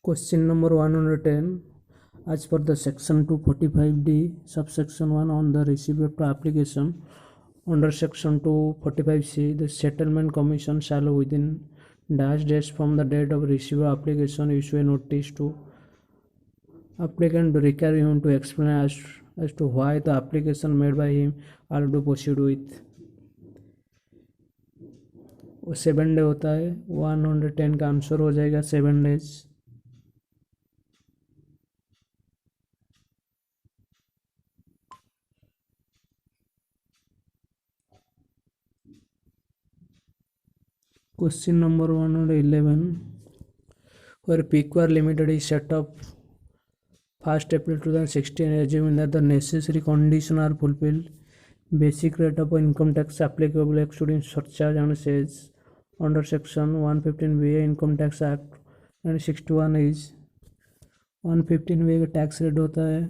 Question number 110. As per the section 245D, subsection 1 on the receipt of application, under section 245C, the settlement commission shall within dash days from the date of receipt of application issue a notice to applicant to require him to explain as to why the application made by him are to proceed with. वो 7 day होता है, 110 का answer हो जाएगा 7 days. Question number 111. Where Pequare Limited is set up 1st April 2016, assuming that the necessary conditions are fulfilled, basic rate of income tax applicable excluding surcharge and cess under section 115BA Income Tax Act 1961 is 115BA का tax rate होता है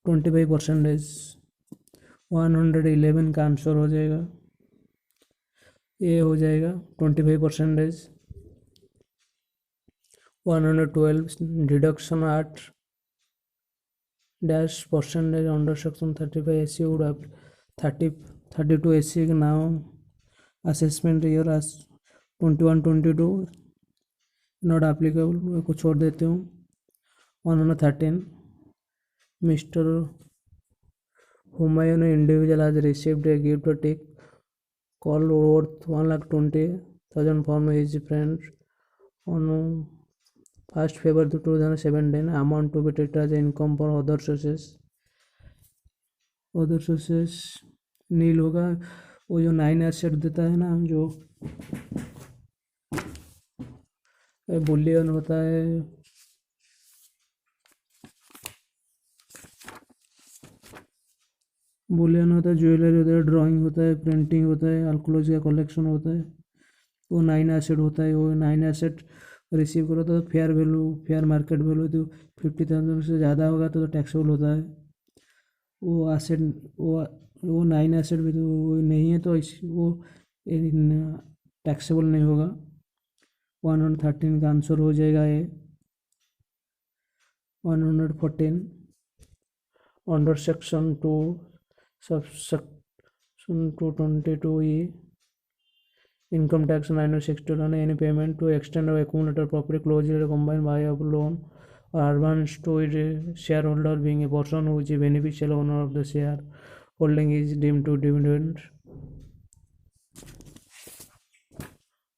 25%। 111 का answer हो जाएगा ए हो जाएगा 25%। 112 deduction at dash percentage under section 35 SC would have 32 SC now assessment year as 21-22 not applicable को छोड़ देते हूँ। 113 Mr. Humayun individual has received a gift tick call worth 1,20,000 from his friend on 1st February 2017, amount to be treated as income for other sources नील होगा। वो जो 9 asset देता है ना, जो बुलियन होता है, ज्वेलरी होता है, ड्राइंग होता है, प्रिंटिंग होता है, अल्कोलॉजी का कलेक्शन होता है, वो 9 एसेट होता है। वो 9 एसेट रिसीव करो तो फेयर मार्केट वैल्यू तो 50,000 से ज़्यादा होगा तो टैक्सेबल होता है। वो एसेट वो 9 एसेट भी तो नहीं है तो वो टैक्सेबल नहीं होगा। 113 का आंसर हो जाएगा ए। 114 under section 2 subsection 222E income tax 960 on any payment to extend or accumulated property closure combined by a loan or advance to a shareholder being a person who is a beneficial owner of the share holding is deemed to dividend।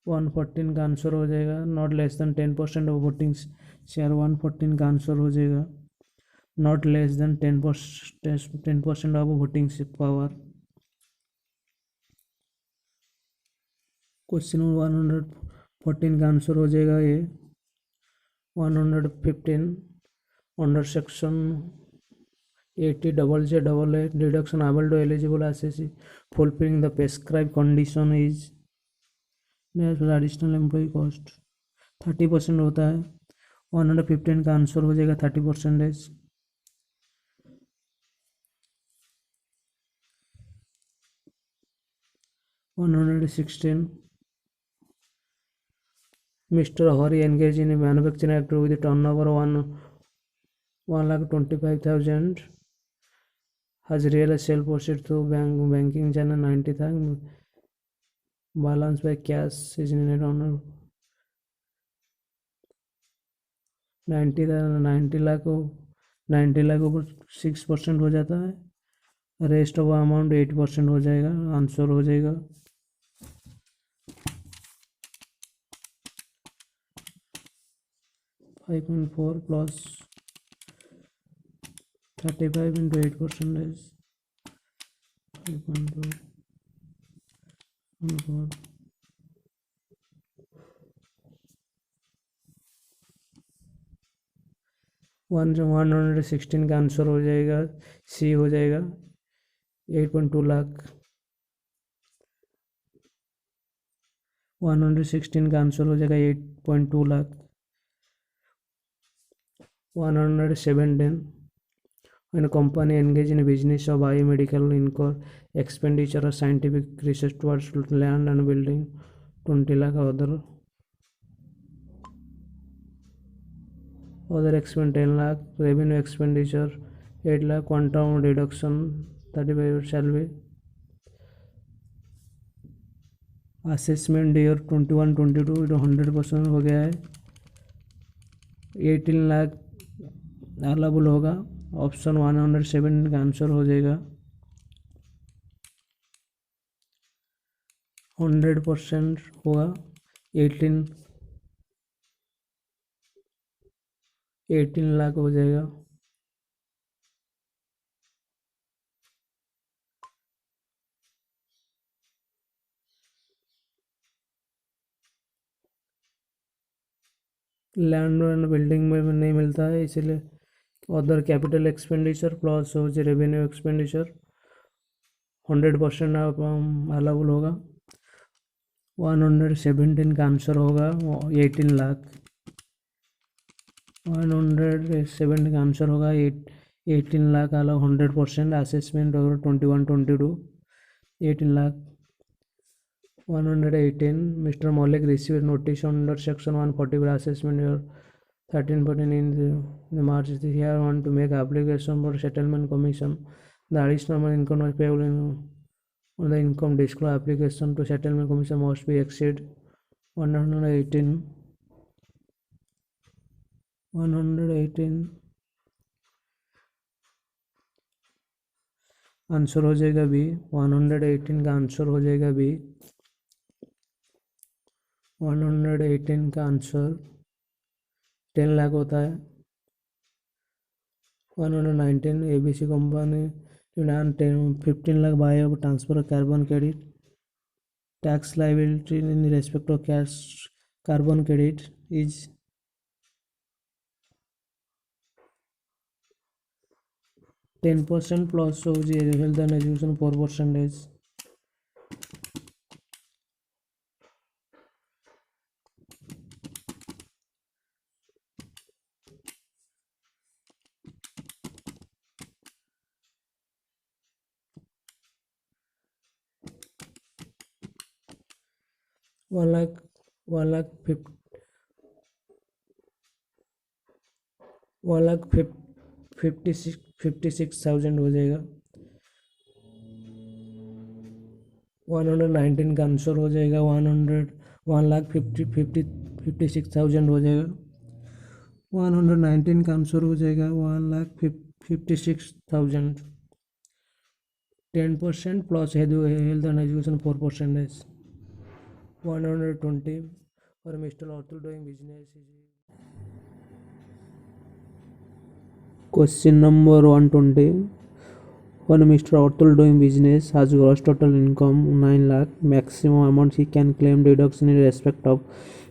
114 का answer हो जाएगा not less than 10% of voting share. 114 का answer हो जाएगा not less than 10% of voting power. Question 114 का answer हो जाएगा ये। 115 under section 80JJAA deduction able to eligible assessee fulfilling the prescribe condition is additional employ cost 30% होता है। 115 का आंसर हो जाएगा 30%। 116 Mr. Hari engaged in a manufacturing activity with a turnover of 1,25,000 has realized sale proceeds through banking channel 90,000 balance by cash is needed on 90 lakh ऊपर 6% हो जाता है, rest of amount 8% हो जाएगा। आंसर हो जाएगा 5.4 plus 35 into 8% is 5.4 116 का answer हो जाएगा सी हो जाएगा 8.2 लाख। 116 का आंसर हो जाएगा 8.2 lakh. 117 when a company engage in a business of biomedical incur expenditure or scientific research towards land and building 20 lakh other other expense 10 lakh, revenue expenditure 8 lakh, quantum reduction 35 salary, assessment year 21-22 जो 100% हो गया है, 18 lakh allowable होगा, option 107 का answer हो जाएगा। 100% होगा 18 लाख हो जाएगा। लैंड एंड बिल्डिंग में नहीं मिलता है, इसलिए अदर कैपिटल एक्सपेंडिचर प्लस हो रेवेन्यू एक्सपेंडिचर 100% अलाउबल होगा। 117 का आंसर होगा 18 लाख। 107 का आंसर होगा 18 लाख अलाउ 100% असेसमेंट होगा 21-22 18 lakh. 118 Mr. Malik received notice under section 140 assessment year 13-14 in the March this year want to make application for settlement commission. The additional income was payable on the income disclosure application to settlement commission must be exceed 118 answer हो जाएगा B. 118 का answer हो जाएगा B. 118 का answer 10 lakh होता है। 119 ABC company 15 lakh buy of transfer of carbon credit, tax liability in respect of cash carbon credit is 10% plus of the health and education 4%. 1,56,000 हो जाएगा। 119 का आंसर हो जाएगा 1,56,000 हो जाएगा। 119 का आंसर हो जाएगा 1,56,000। 10% plus health and education 4%। 120 for Mr. Arthur doing business. Question number 120. When Mr. Arthur doing business has gross total income 9 lakh, maximum amount he can claim deduction in respect of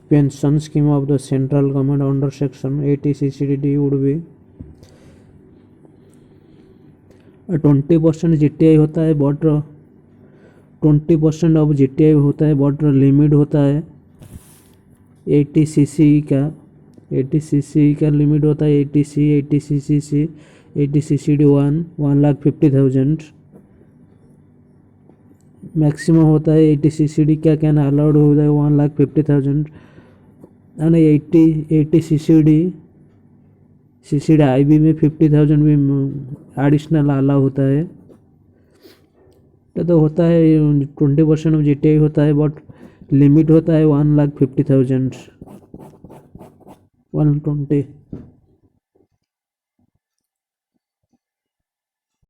pension scheme of the central government under section 80 would be 20% GTI होता है but 20% of GTI होता है but limit होता है 80 cc का। 80 cc का limit होता है 80 cc 80 ccd 1,50,000। मैक्सिमम होता है 80 ccd क्या कैन अलाउड हो जाए 1,50,000 एंड 80 ccd IB में 50,000 भी एडिशनल अलाउ होता है। तो होता है 20% ऑफ GTI होता है बट लिमिट होता है 1,50,000 120।